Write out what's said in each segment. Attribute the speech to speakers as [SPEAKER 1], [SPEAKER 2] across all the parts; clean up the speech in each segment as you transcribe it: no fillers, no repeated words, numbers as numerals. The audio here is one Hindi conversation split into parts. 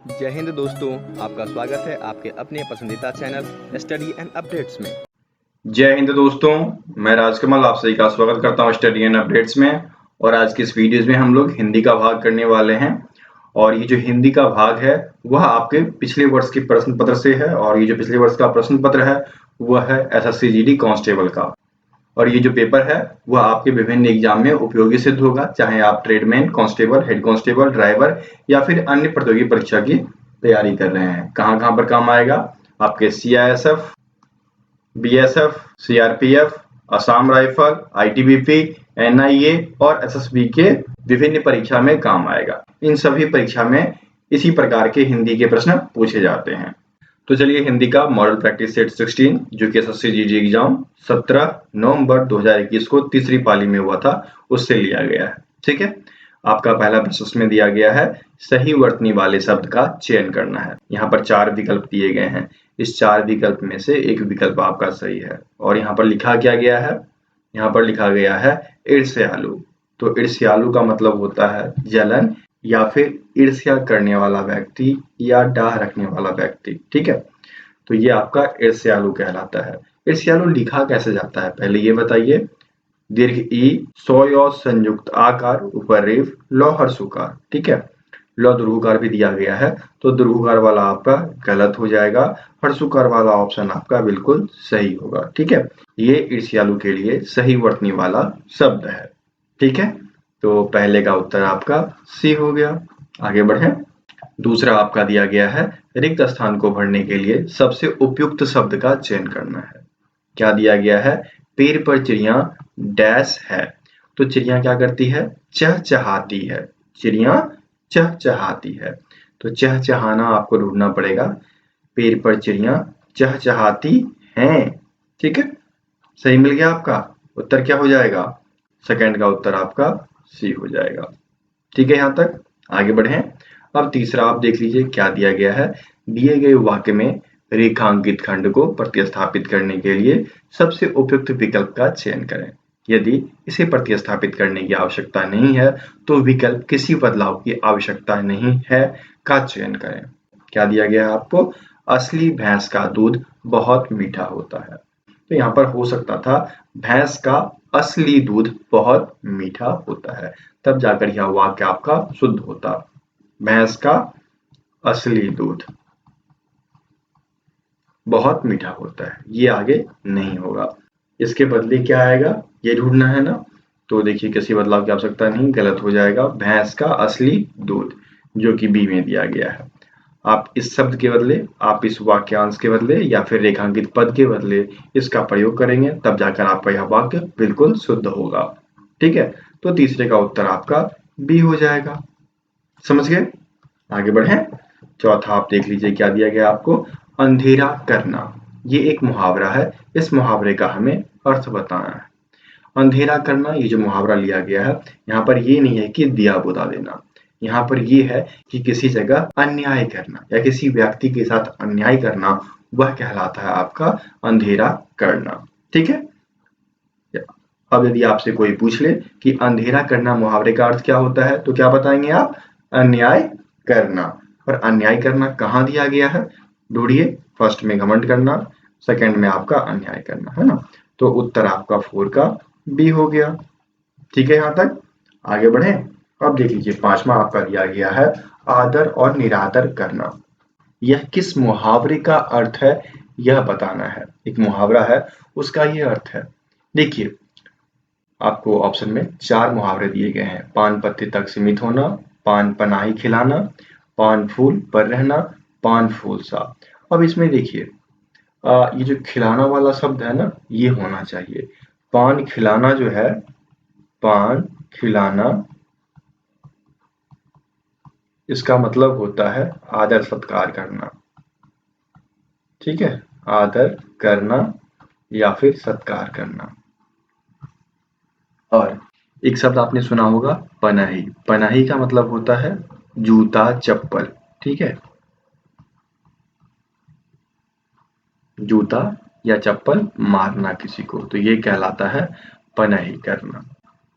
[SPEAKER 1] जय हिंद दोस्तों, आपका स्वागत है आपके अपने पसंदीदा चैनल स्टडी एंड अपडेट्स में।
[SPEAKER 2] जय हिंद दोस्तों, मैं राजकमल आप सभी का स्वागत करता हूं स्टडी एंड अपडेट्स में। और आज की इस वीडियोस में हम लोग हिंदी का भाग करने वाले हैं। और ये जो हिंदी का भाग है वह आपके पिछले वर्ष के प्रश्न पत्र से है। और ये जो पिछले वर्ष का प्रश्न पत्र है वह है एसएससी जीडी कांस्टेबल का। और ये जो पेपर है वह आपके विभिन्न एग्जाम में उपयोगी सिद्ध होगा, चाहे आप tradesman, constable, head constable, driver या फिर अन्य प्रतियोगी परीक्षा की तैयारी कर रहे हैं। कहाँ कहाँ पर काम आएगा? आपके CISF, BSF, CRPF, Assam rifle, ITBP, NIA और एसएसबी के विभिन्न परीक्षा में काम आएगा। इन सभी परीक्षा में इसी प्रकार के हिंदी के प्रश्न पूछे जाते हैं। तो चलिए हिंदी का मॉडल प्रैक्टिस सेट 16 जो कि एसएससी जीडी एग्जाम 17 नवंबर 2021 को तीसरी पाली में हुआ था उससे लिया गया है। ठीक है, आपका पहला प्रश्न उसमें दिया गया है सही वर्तनी वाले शब्द का चयन करना है। यहाँ पर 4 विकल्प दिए गए हैं। इस 4 विकल्प में से एक विकल्प आपका सही है। और यहाँ पर लिखा क्या गया है? यहाँ पर लिखा गया है ईर्ष्यालु। तो ईर्ष्यालु का मतलब होता है जलन या फिर ईर्ष्या करने वाला व्यक्ति या डाह रखने वाला व्यक्ति। ठीक है, तो ये आपका ईर्ष्यालु कहलाता है। ईर्ष्यालु लिखा कैसे जाता है पहले ये बताइए। दीर्घ ई, सौ संयुक्त आकार, ऊपर रेफ, लौ हर्षुकार। ठीक है, लौ दुर्घुकार भी दिया गया है तो दुर्घुकार वाला आपका गलत हो जाएगा, हर्षुकार वाला ऑप्शन आपका बिल्कुल सही होगा। ठीक है, ये ईर्ष्यालु के लिए सही वर्तनी वाला शब्द है। ठीक है, तो पहले का उत्तर आपका सी हो गया। आगे बढ़े। दूसरा आपका दिया गया है रिक्त स्थान को भरने के लिए सबसे उपयुक्त शब्द का चयन करना है। क्या दिया गया है? पेड़ पर चिड़िया डैश है। तो चिड़िया क्या करती है? चहचहाती है। चिड़िया चहचहाती है, तो चहचहाना आपको ढूंढना पड़ेगा। पेड़ पर चिड़िया चहचहाती हैं। ठीक है, सही मिल गया आपका। उत्तर क्या हो जाएगा? सेकंड का उत्तर आपका सी हो जाएगा। ठीक है, यहाँ तक आगे बढ़े। अब तीसरा आप देख लीजिए क्या दिया गया है। दिए गए वाक्य में रेखांकित खंड को प्रतिस्थापित करने के लिए सबसे उपयुक्त विकल्प का चयन करें। यदि इसे प्रतिस्थापित करने की आवश्यकता नहीं है तो विकल्प किसी बदलाव की आवश्यकता नहीं है का चयन करें। क्या दिया गया है आपको? असली भैंस का दूध बहुत मीठा होता है। तो यहाँ पर हो सकता था भैंस का असली दूध बहुत मीठा होता है, तब जाकर यह वाक्य आपका शुद्ध होता। भैंस का असली दूध बहुत मीठा होता है, ये आगे नहीं होगा। इसके बदले क्या आएगा ये ढूंढना है ना। तो देखिए किसी बदलाव की आवश्यकता नहीं, गलत हो जाएगा। भैंस का असली दूध जो कि बी में दिया गया है। आप इस शब्द के बदले, आप इस वाक्यांश के बदले या फिर रेखांकित पद के बदले इसका प्रयोग करेंगे, तब जाकर आपका यह वाक्य बिल्कुल शुद्ध होगा। ठीक है, तो तीसरे का उत्तर आपका बी हो जाएगा। समझ गए? आगे बढ़े। चौथा आप देख लीजिए क्या दिया गया आपको। अंधेरा करना, ये एक मुहावरा है। इस मुहावरे का हमें अर्थ बताना है। अंधेरा करना, ये जो मुहावरा लिया गया है यहाँ पर ये नहीं है कि दिया बुता देना। यहाँ पर ये है कि किसी जगह अन्याय करना या किसी व्यक्ति के साथ अन्याय करना, वह कहलाता है आपका अंधेरा करना। ठीक है, अब यदि आपसे कोई पूछ ले कि अंधेरा करना मुहावरे का अर्थ क्या होता है तो क्या बताएंगे आप? अन्याय करना। और अन्याय करना कहाँ दिया गया है ढूंढिए। फर्स्ट में घमंड करना, सेकंड में आपका अन्याय करना, है ना। तो उत्तर आपका 4 का बी हो गया। ठीक है, यहाँ तक आगे बढ़े। अब देख लीजिए पांचवा आपका दिया गया है आदर और निरादर करना। यह किस मुहावरे का अर्थ है यह बताना है। एक मुहावरा है उसका यह अर्थ है। देखिए आपको ऑप्शन में 4 मुहावरे दिए गए हैं। पान पत्ती तक सीमित होना, पान पनाही खिलाना, पान फूल पर रहना, पान फूल सा। अब इसमें देखिए ये जो खिलाना वाला शब्द है ना ये होना चाहिए। पान खिलाना जो है, पान खिलाना, इसका मतलब होता है आदर सत्कार करना। ठीक है, आदर करना या फिर सत्कार करना। और एक शब्द आपने सुना होगा पनाही। पनाही का मतलब होता है जूता चप्पल। ठीक है, जूता या चप्पल मारना किसी को, तो ये कहलाता है पनाही करना।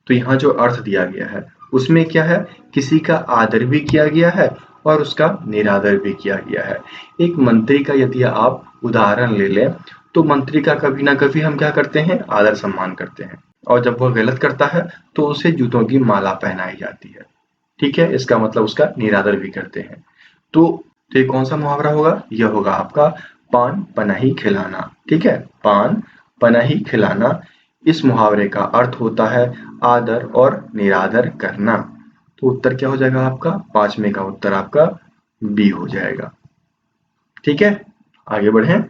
[SPEAKER 2] तो यहाँ जो अर्थ दिया गया है उसमें क्या है, किसी का आदर भी किया गया है और उसका निरादर भी किया गया है। एक मंत्री का यदि आप उदाहरण ले लें तो मंत्री का कभी ना कभी हम क्या करते हैं, आदर सम्मान करते हैं, और जब वह गलत करता है तो उसे जूतों की माला पहनाई जाती है। ठीक है, इसका मतलब उसका निरादर भी करते हैं। तो ये कौन सा मुहावरा होगा, यह होगा आपका पान पनाही खिलाना। ठीक है, पान पनाही खिलाना। इस मुहावरे का अर्थ होता है आदर और निरादर करना। तो उत्तर क्या हो जाएगा आपका, 5वें का उत्तर आपका बी हो जाएगा। ठीक है, आगे बढ़ें।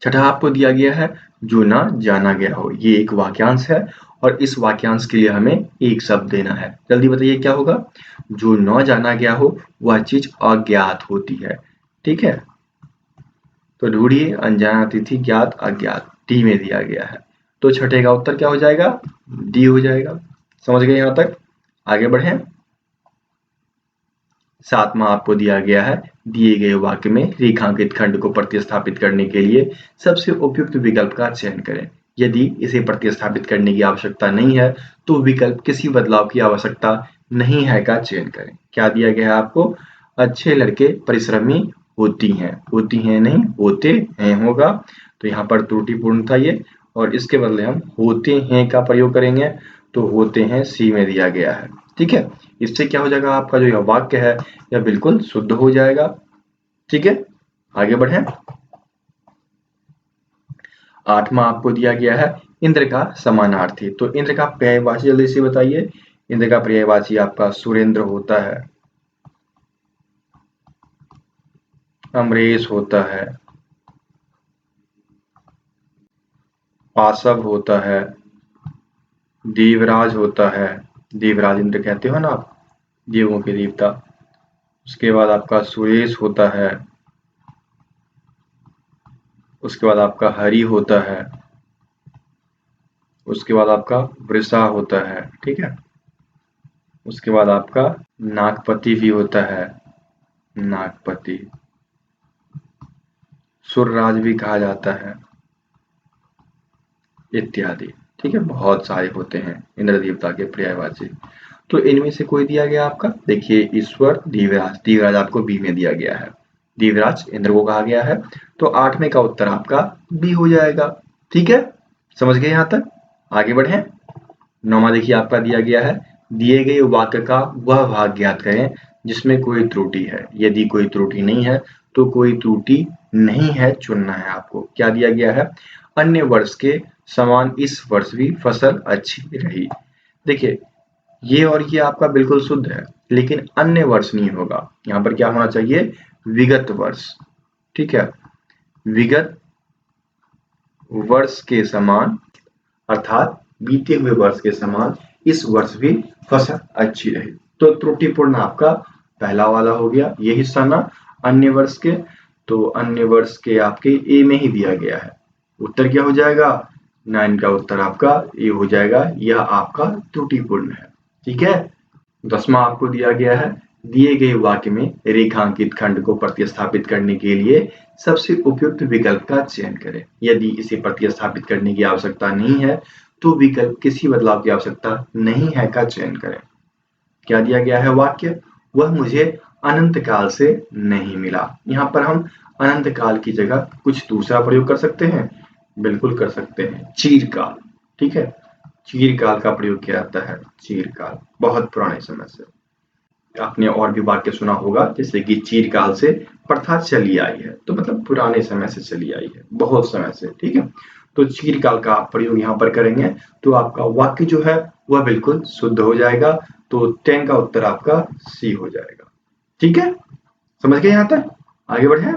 [SPEAKER 2] छठा आपको दिया गया है जो ना जाना गया हो। ये एक वाक्यांश है और इस वाक्यांश के लिए हमें एक शब्द देना है। जल्दी बताइए क्या होगा। जो न जाना गया हो वह चीज अज्ञात होती है। ठीक है, तो ढूंढिए अनजाना अतिथि ज्ञात अज्ञात, डी में दिया गया है। तो छठे का उत्तर क्या हो जाएगा, डी हो जाएगा। समझ गए यहां तक, आगे बढ़ें। सातवां आपको दिया गया है दिए गए वाक्य में रेखांकित खंड को प्रतिस्थापित करने के लिए सबसे उपयुक्त विकल्प का चयन करें। यदि इसे प्रतिस्थापित करने की आवश्यकता नहीं है तो विकल्प किसी बदलाव की आवश्यकता नहीं है का चयन करें। क्या दिया गया है आपको, अच्छे लड़के परिश्रमी होती हैं नहीं होते हैं होगा, तो यहाँ पर त्रुटिपूर्ण था ये, और इसके बदले हम होते हैं का प्रयोग करेंगे, तो होते हैं सी में दिया गया है। ठीक है, इससे क्या हो जाएगा, आपका जो यह वाक्य है यह बिल्कुल शुद्ध हो जाएगा। ठीक है, आगे बढ़ें। आठवां आपको दिया गया है इंद्र का समानार्थी। तो इंद्र का पर्यायवाची जल्दी से बताइए। इंद्र का पर्यायवाची आपका सुरेंद्र होता है, अमरेश होता है, पाशव होता है, देवराज होता है। देवराज इंद्र कहते हो ना आप, देवों के देवता। उसके बाद आपका सुरेश होता है, उसके बाद आपका हरि होता है, उसके बाद आपका वृषा होता है। ठीक है, उसके बाद आपका नागपति भी होता है, नागपति, सुरराज भी कहा जाता है, इत्यादि। ठीक है, बहुत सारे होते हैं इंद्र देवता के पर्यायवाची। तो इनमें से कोई दिया गया आपका, देखिए ईश्वर देवराज, देवराज आपको बी में दिया गया है, देवराज इंद्र को कहा गया है, तो 8वें का उत्तर आपका बी हो जाएगा। ठीक है, समझ गए यहां तक, आगे बढ़ें। 9वां देखिए आपका दिया गया है दिए गए वाक्य का वह भाग ज्ञात करें जिसमें कोई त्रुटि है। यदि कोई त्रुटि नहीं है तो कोई त्रुटि नहीं है चुनना है आपको। क्या दिया गया है, अन्य वर्ष के समान इस वर्ष भी फसल अच्छी रही। देखिए ये और ये आपका बिल्कुल शुद्ध है, लेकिन अन्य वर्ष नहीं होगा, यहाँ पर क्या होना चाहिए, विगत वर्ष। ठीक है, विगत वर्ष के समान, अर्थात बीते हुए वर्ष के समान इस वर्ष भी फसल अच्छी रही। तो त्रुटिपूर्ण आपका पहला वाला हो गया, ये हिस्सा ना अन्य वर्ष के, तो अन्य वर्ष के आपके ए में ही दिया गया है। उत्तर क्या हो जाएगा, 9 का उत्तर आपका ए हो जाएगा, यह आपका त्रुटिपूर्ण है। ठीक है, 10वां आपको दिया गया है दिए गए वाक्य में रेखांकित खंड को प्रतिस्थापित करने के लिए सबसे उपयुक्त विकल्प का चयन करें। यदि इसे प्रतिस्थापित करने की आवश्यकता नहीं है तो विकल्प किसी बदलाव की आवश्यकता नहीं है का चयन करें। क्या दिया गया है वाक्य, वह मुझे अनंत काल से नहीं मिला। यहाँ पर हम अनंत काल की जगह कुछ दूसरा प्रयोग कर सकते हैं, बिल्कुल कर सकते हैं, चीरकाल। ठीक है, चीरकाल का प्रयोग किया जाता है, चीरकाल, बहुत पुराने समय से। आपने और भी वाक्य सुना होगा जैसे कि चीरकाल से प्रथा चली आई है, तो मतलब पुराने समय से चली आई है, बहुत समय से। ठीक है, तो चीरकाल का आप प्रयोग यहाँ पर करेंगे तो आपका वाक्य जो है वह बिल्कुल शुद्ध हो जाएगा। तो 10 का उत्तर आपका सी हो जाएगा। ठीक है, समझ गए यहाँ तक, आगे बढ़े।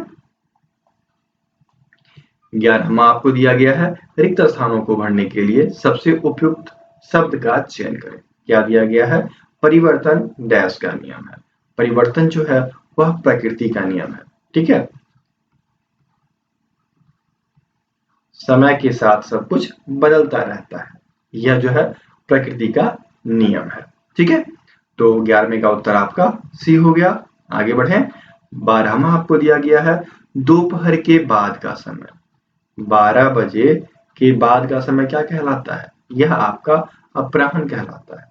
[SPEAKER 2] 11वां आपको दिया गया है रिक्त स्थानों को भरने के लिए सबसे उपयुक्त शब्द का चयन करें। क्या दिया गया है, परिवर्तन डैश का नियम है। परिवर्तन जो है वह प्रकृति का नियम है। ठीक है, समय के साथ सब कुछ बदलता रहता है, यह जो है प्रकृति का नियम है। ठीक है, तो 11वें का उत्तर आपका सी हो गया। आगे बढ़े। 12वां आपको दिया गया है दोपहर के बाद का समय। 12 बजे के बाद का समय क्या कहलाता है, यह आपका अपराह्न कहलाता है।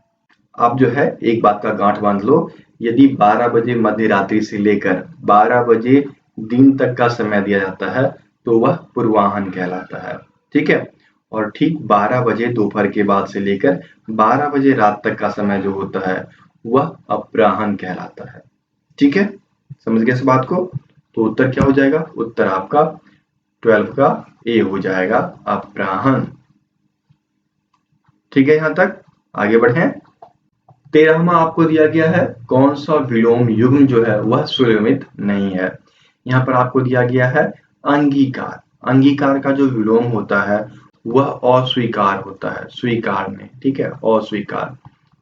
[SPEAKER 2] आप जो है एक बात का गांठ बांध लो, यदि 12 बजे मध्य रात्रि से लेकर 12 बजे दिन तक का समय दिया जाता है तो वह पूर्वाह्न कहलाता है। ठीक है, और ठीक 12 बजे दोपहर के बाद से लेकर 12 बजे रात तक का समय जो होता है वह अपराह्न कहलाता है। ठीक है, समझ गए इस बात को? तो उत्तर क्या हो जाएगा? उत्तर आपका 12 का ए हो जाएगा, अपराह्न। ठीक है, यहां तक आगे बढ़े। 13वां आपको दिया गया है कौन सा विलोम युग्म जो है वह सुलमित नहीं है। यहाँ पर आपको दिया गया है अंगीकार। अंगीकार का जो विलोम होता है वह अस्वीकार होता है, स्वीकार में। ठीक है, अस्वीकार।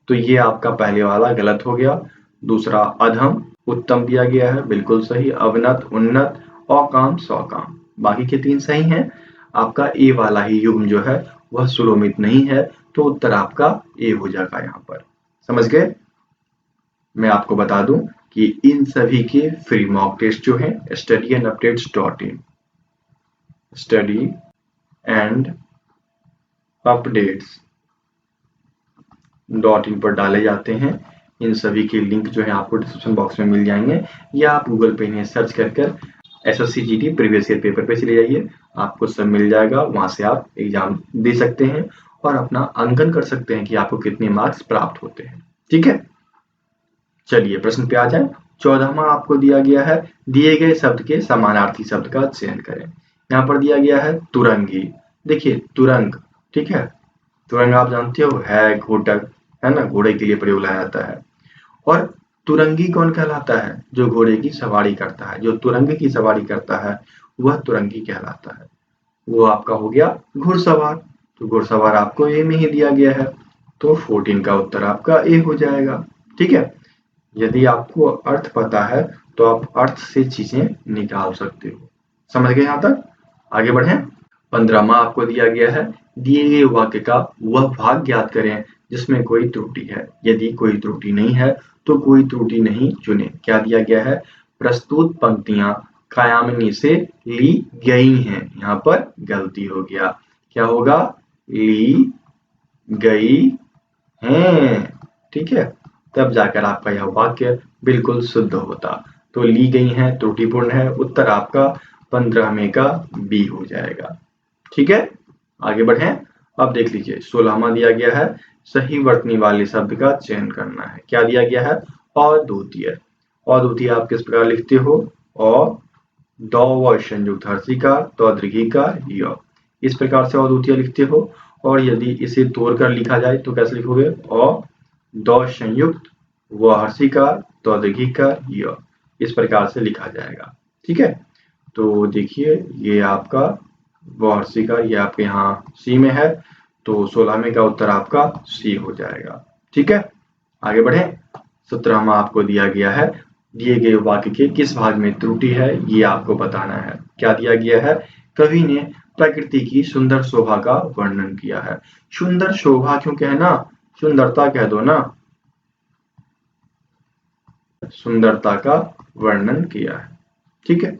[SPEAKER 2] तो ये आपका पहले वाला गलत हो गया। दूसरा अधम उत्तम दिया गया है, बिल्कुल सही। अवनत, उन्नत, अकाम, सकाम, बाकी के 3 सही हैं। आपका ए वाला ही युग्म जो है वह सुलोमित नहीं है, तो उत्तर आपका ए हो जाएगा यहाँ पर। समझ गए? मैं आपको बता दूं कि इन सभी के फ्री मॉक टेस्ट जो है studyandupdates.in स्टडी एंड updates.in पर डाले जाते हैं। इन सभी के लिंक जो है आपको डिस्क्रिप्शन बॉक्स में मिल जाएंगे, या आप गूगल पे इन्हें सर्च कर SSC प्रीवियस ईयर पेपर पे चले जाइए, आपको सब मिल जाएगा। वहां से आप एग्जाम दे सकते हैं और अपना अंकन कर सकते हैं कि आपको कितने मार्क्स प्राप्त होते हैं। ठीक है, चलिए प्रश्न पे आ जाए। 14वां आपको दिया गया है दिए गए शब्द के समानार्थी शब्द का चयन करें। यहाँ पर दिया गया है तुरंगी। देखिए तुरंग, ठीक है, तुरंग आप जानते हो है घोटक, है ना, घोड़े के लिए प्रयोग लाया जाता है। और तुरंगी कौन कहलाता है? जो घोड़े की सवारी करता है, जो तुरंग की सवारी करता है वह तुरंगी कहलाता है। वो आपका हो गया घुड़सवार। तो घुड़सवार आपको ए में ही दिया गया है, तो 14 का उत्तर आपका ए हो जाएगा। ठीक है, यदि आपको अर्थ पता है तो आप अर्थ से चीजें निकाल सकते हो। समझ गए यहाँ तक? आगे बढ़ें। 15वां आपको दिया गया है दिए गए वाक्य का वह भाग ज्ञात करें जिसमें कोई त्रुटि है। यदि कोई त्रुटि नहीं है तो कोई त्रुटि नहीं चुने। क्या दिया गया है? प्रस्तुत पंक्तियां कायामिनी से ली गई हैं। यहाँ पर गलती हो गया, क्या होगा? ली गई हैं। ठीक है, तब जाकर आपका यह वाक्य बिल्कुल शुद्ध होता। तो ली गई हैं त्रुटिपूर्ण है, उत्तर आपका 15 में का बी हो जाएगा। ठीक है, आगे बढ़ें। अब देख लीजिए 16वां दिया गया है सही वर्तनी वाले शब्द का चयन करना है। क्या दिया गया है? अद्वितीय। अद्वितीय आप किस प्रकार लिखते हो? अ द व संयुक्त हर्षिकार तो दीर्घिकार य, इस प्रकार से अद्वितीय लिखते हो। और यदि इसे तोड़कर लिखा जाए तो कैसे लिखोगे? अ द संयुक्त व हर्षिकार तो दीर्घिकार य, इस प्रकार से लिखा जाएगा। ठीक है, तो देखिए ये आपका वार्षिका, ये आपके यहाँ सी में है, तो 16वें का उत्तर आपका सी हो जाएगा। ठीक है, आगे बढ़े। 17वां आपको दिया गया है दिए गए वाक्य के किस भाग में त्रुटि है ये आपको बताना है। क्या दिया गया है? कवि ने प्रकृति की सुंदर शोभा का वर्णन किया है। सुंदर शोभा क्यों कहना? सुंदरता कह दो ना। सुंदरता का वर्णन किया है। ठीक है,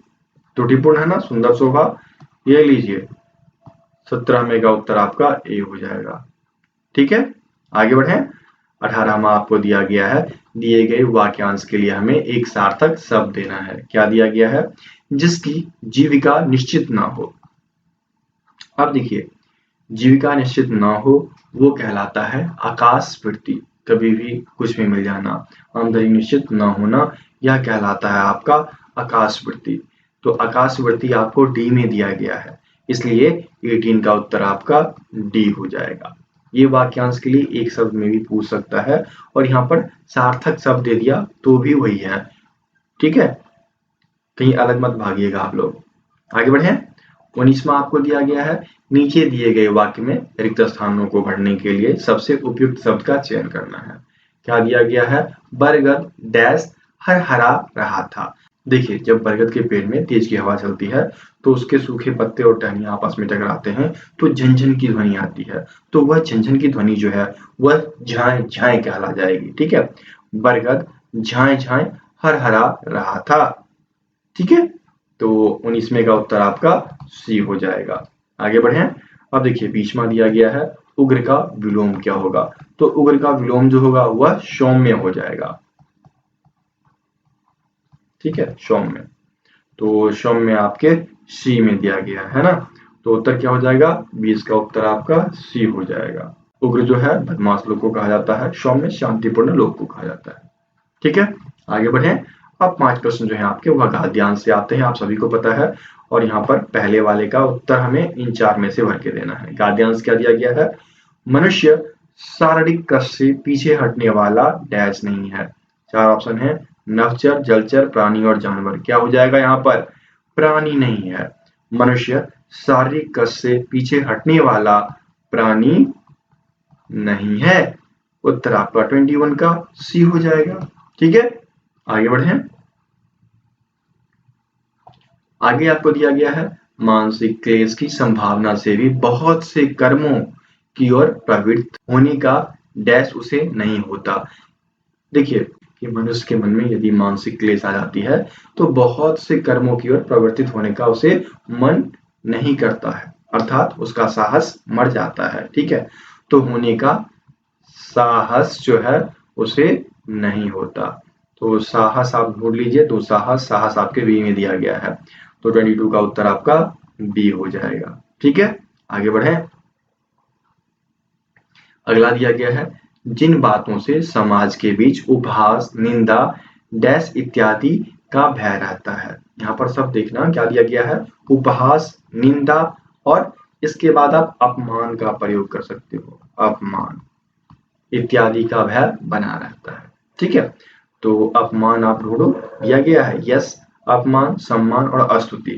[SPEAKER 2] त्रुटिपूर्ण है ना सुंदर शोभा, ये लीजिए 17वें का उत्तर आपका ए हो जाएगा। ठीक है, आगे बढ़ें। 18वां आपको दिया गया है दिए गए वाक्यांश के लिए हमें एक सार्थक शब्द देना है। क्या दिया गया है? जिसकी जीविका निश्चित ना हो। अब देखिए जीविका निश्चित ना हो वो कहलाता है आकाशवृत्ति, कभी भी कुछ भी मिल जाना। आमदनी निश्चित ना होना यह कहलाता है आपका आकाशवृत्ति। तो आकाशवृत्ति आपको डी में दिया गया है, इसलिए 18 का उत्तर आपका डी हो जाएगा। ये वाक्यांश के लिए एक शब्द में भी पूछ सकता है, और यहाँ पर सार्थक शब्द दे दिया तो भी वही है। ठीक है, कहीं अलग मत भागिएगा आप लोग। आगे बढ़े। 19वां आपको दिया गया है नीचे दिए गए वाक्य में रिक्त स्थानों को भरने के लिए सबसे उपयुक्त शब्द का चयन करना है। क्या दिया गया है? बरगद डैश हरहरा रहा था। देखिए जब बरगद के पेड़ में तेज की हवा चलती है तो उसके सूखे पत्ते और टहनियां आपस में टकराते हैं तो झनझन की ध्वनि आती है। तो वह झनझन की ध्वनि जो है वह झाए झाए कहला जाएगी। ठीक है, बरगद झाए झाए हरहरा रहा था। ठीक है, तो 19वें का उत्तर आपका सी हो जाएगा। आगे बढ़े। अब देखिए 20वां दिया गया है उग्र का विलोम क्या होगा? तो उग्र का विलोम जो होगा वह सौम्य हो जाएगा। ठीक है, सौम्य। तो सौम्य आपके सी में दिया गया है ना, तो उत्तर क्या हो जाएगा, 20 का उत्तर आपका सी हो जाएगा। उग्र जो है बदमाश लोग को कहा जाता है, सौम्य शांतिपूर्ण लोग को कहा जाता है। ठीक है, आगे बढ़े। अब 5 प्रश्न जो है आपके वह गद्यांश से आते हैं, आप सभी को पता है। और यहाँ पर पहले वाले का उत्तर हमें इन 4 में से भर के देना है। गद्यांश क्या दिया गया है, मनुष्य शारीरिक कष्ट से पीछे हटने वाला डैश नहीं है। 4 ऑप्शन है, नभचर, जलचर, प्राणी और जानवर। क्या हो जाएगा यहाँ पर, प्राणी नहीं है। मनुष्य शारीरिक कष्ट से पीछे हटने वाला प्राणी नहीं है। उत्तर आपका 21 का सी हो जाएगा। ठीक है, आगे बढ़े। आगे आपको दिया गया है, मानसिक क्लेश की संभावना से भी बहुत से कर्मों की ओर प्रवृत्त होने का डैश उसे नहीं होता। देखिए कि मनुष्य के मन में यदि मानसिक क्लेश आ जाती है तो बहुत से कर्मों की ओर प्रवर्तित होने का उसे मन नहीं करता है, अर्थात उसका साहस मर जाता है। ठीक है, तो होने का साहस जो है उसे नहीं होता। तो साहस आप ढूंढ लीजिए, तो साहस आपके बी में दिया गया है, तो 22 का उत्तर आपका बी हो जाएगा। ठीक है, आगे बढ़े। अगला दिया गया है, जिन बातों से समाज के बीच उपहास, निंदा, डैश इत्यादि का भय रहता है। यहाँ पर सब देखना क्या दिया गया है, उपहास, निंदा और इसके बाद आप अपमान का प्रयोग कर सकते हो, अपमान इत्यादि का भय बना रहता है। ठीक है, तो अपमान आप ढूंढो, दिया गया है यश, अपमान, सम्मान और अस्तुति।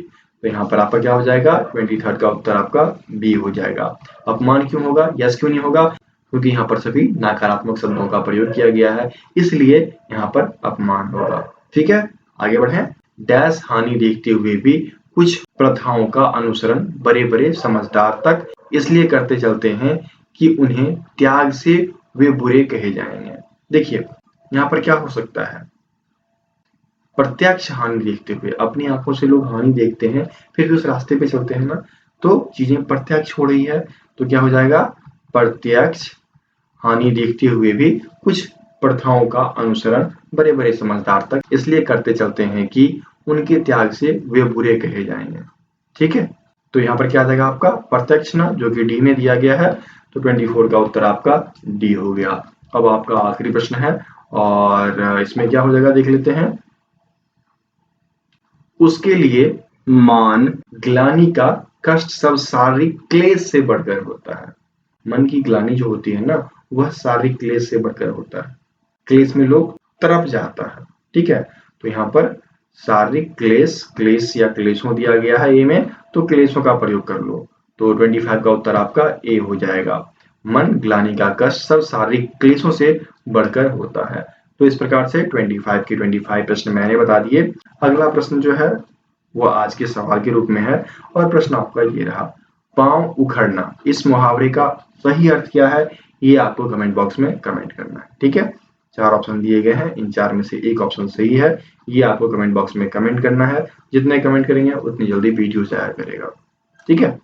[SPEAKER 2] तो यहाँ पर आपका क्या हो जाएगा, 23 का उत्तर आपका बी हो जाएगा। अपमान क्यों होगा, यश क्यों नहीं होगा, क्योंकि यहाँ पर सभी नकारात्मक शब्दों का प्रयोग किया गया है, इसलिए यहाँ पर अपमान होगा। ठीक है, आगे बढ़े। डैश हानि देखते हुए भी कुछ प्रथाओं का अनुसरण बड़े बड़े समझदार तक इसलिए करते चलते हैं कि उन्हें त्याग से वे बुरे कहे जाएंगे। देखिए यहाँ पर क्या हो सकता है, प्रत्यक्ष हानि देखते हुए, अपनी आंखों से लोग हानि देखते हैं फिर भी उस रास्ते पे चलते हैं ना, तो चीजें प्रत्यक्ष हो रही है, तो क्या हो जाएगा, प्रत्यक्ष हानि देखते हुए भी कुछ प्रथाओं का अनुसरण बड़े बड़े समझदार तक इसलिए करते चलते हैं कि उनके त्याग से वे बुरे कहे जाएंगे। ठीक है, तो यहाँ पर क्या आ जाएगा आपका प्रत्यक्ष ना, जो कि डी में दिया गया है, तो 24 का उत्तर आपका डी हो गया। अब आपका आखिरी प्रश्न है और इसमें क्या हो जाएगा देख लेते हैं। उसके लिए मान ग्लानि का कष्ट सब शारीरिक क्लेश से बढ़कर होता है। मन की ग्लानि जो होती है ना, वह शारीरिक क्लेश से बढ़कर होता है। क्लेश में लोग तरप जाता है। ठीक है, तो यहाँ पर शारीरिक क्लेश, क्लेश या क्लेशों दिया गया है ए में, तो क्लेशों का प्रयोग कर लो, तो 25 का उत्तर आपका ए हो जाएगा। मन ग्लानि का कष्ट सब शारीरिक क्लेशों से बढ़कर होता है। तो इस प्रकार से 25 के 25 प्रश्न मैंने बता दिए। अगला प्रश्न जो है वो आज के सवाल के रूप में है और प्रश्न आपका ये रहा, पांव उखड़ना, इस मुहावरे का सही अर्थ क्या है, ये आपको कमेंट बॉक्स में कमेंट करना है। ठीक है, 4 ऑप्शन दिए गए हैं, इन 4 में से एक ऑप्शन सही है, ये आपको कमेंट बॉक्स में कमेंट करना है। जितने कमेंट करेंगे उतनी जल्दी वीडियो जाया करेगा। ठीक है,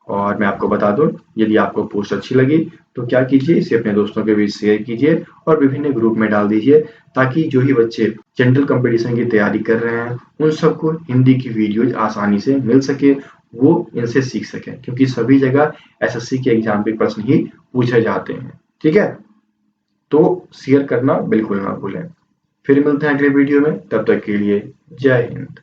[SPEAKER 2] और मैं आपको बता दूं, यदि आपको पोस्ट अच्छी लगी तो क्या कीजिए, इसे अपने दोस्तों के बीच शेयर कीजिए और विभिन्न ग्रुप में डाल दीजिए, ताकि जो ही बच्चे जनरल कंपटीशन की तैयारी कर रहे हैं उन सबको हिंदी की वीडियोज आसानी से मिल सके, वो इनसे सीख सकें, क्योंकि सभी जगह एसएससी के एग्जाम के प्रश्न ही पूछे जाते हैं। ठीक है, तो शेयर करना बिल्कुल ना भूलें। फिर मिलते हैं अगले वीडियो में, तब तक के लिए जय हिंद।